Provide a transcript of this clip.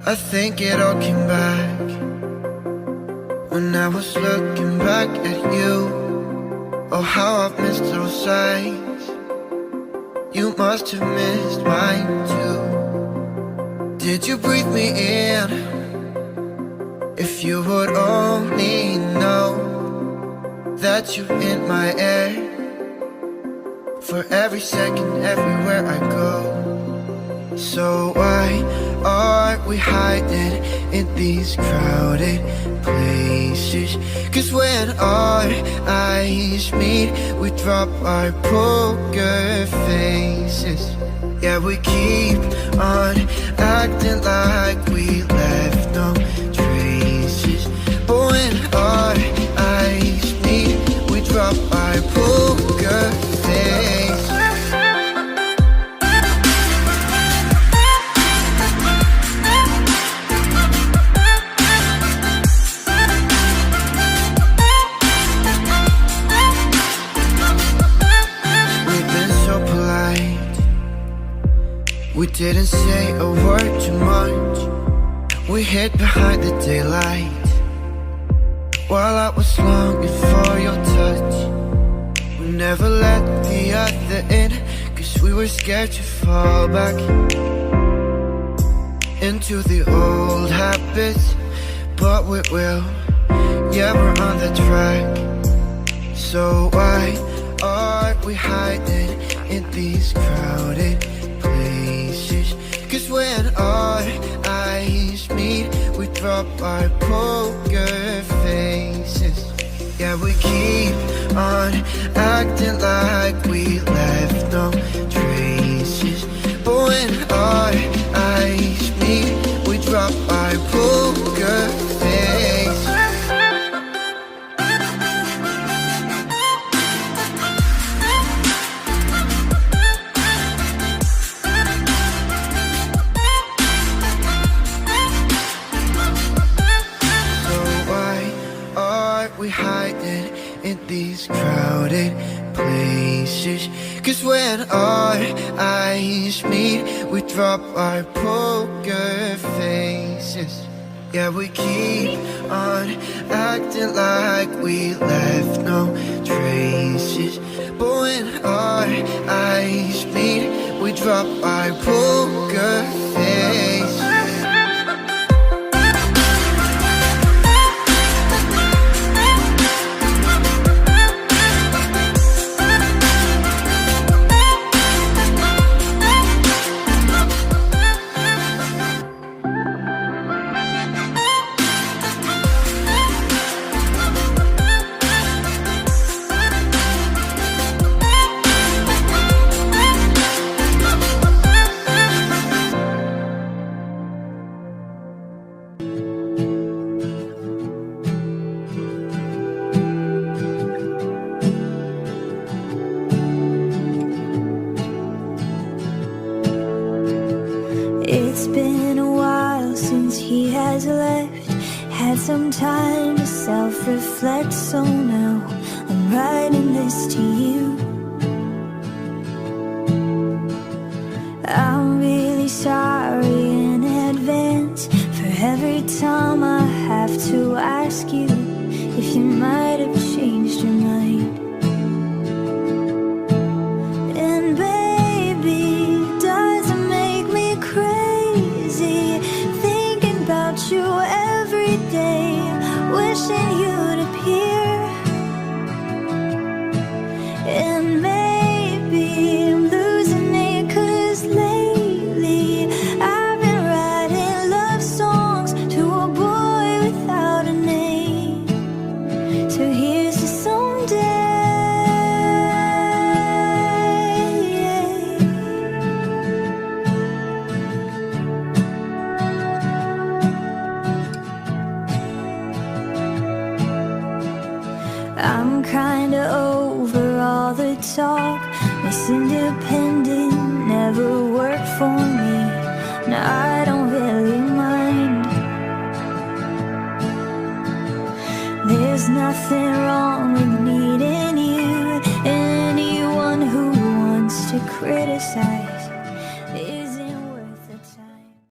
I think it all came back when I was looking back at you. Oh, how I've missed those sights. You must have missed mine too. Did you breathe me in? If you would only know that you're in my air, for every second, everywhere I go. So why are we hiding in these crowded places? 'Cause when our eyes meet, we drop our poker faces. Yeah, we keep on acting like we left no traces. But when our eyes meet, we drop our poker face. We didn't say a word too much. We hid behind the daylight while I was longing for your touch. We never let the other in, 'cause we were scared to fall back into the old habits. But we will, yeah, we're on the track. So why are we hiding in these crowded places? 'Cause when our eyes meet, we drop our poker faces. Yeah, we keep on acting like we left no traces. But when our eyes meet, we drop our poker face. We hiding in these crowded places. 'Cause when our eyes meet, we drop our poker faces. Yeah, we keep on acting like we left no traces. But when our eyes meet, we drop our poker face. It's been a while since he has left. Had some time to self-reflect, so now I'm writing this to you. I'm really sorry in advance for every time I have to ask you if you might have changed your mind. And baby, does it make me crazy thinking about you every day, wishing you'd appear? And maybe I'm losing it, 'cause lately I've been writing love songs to a boy without a name. So here's to someday. I'm kinda over all the talk. This independent never worked for me. Now I don't really mind. There's nothing wrong with needing you. Anyone who wants to criticize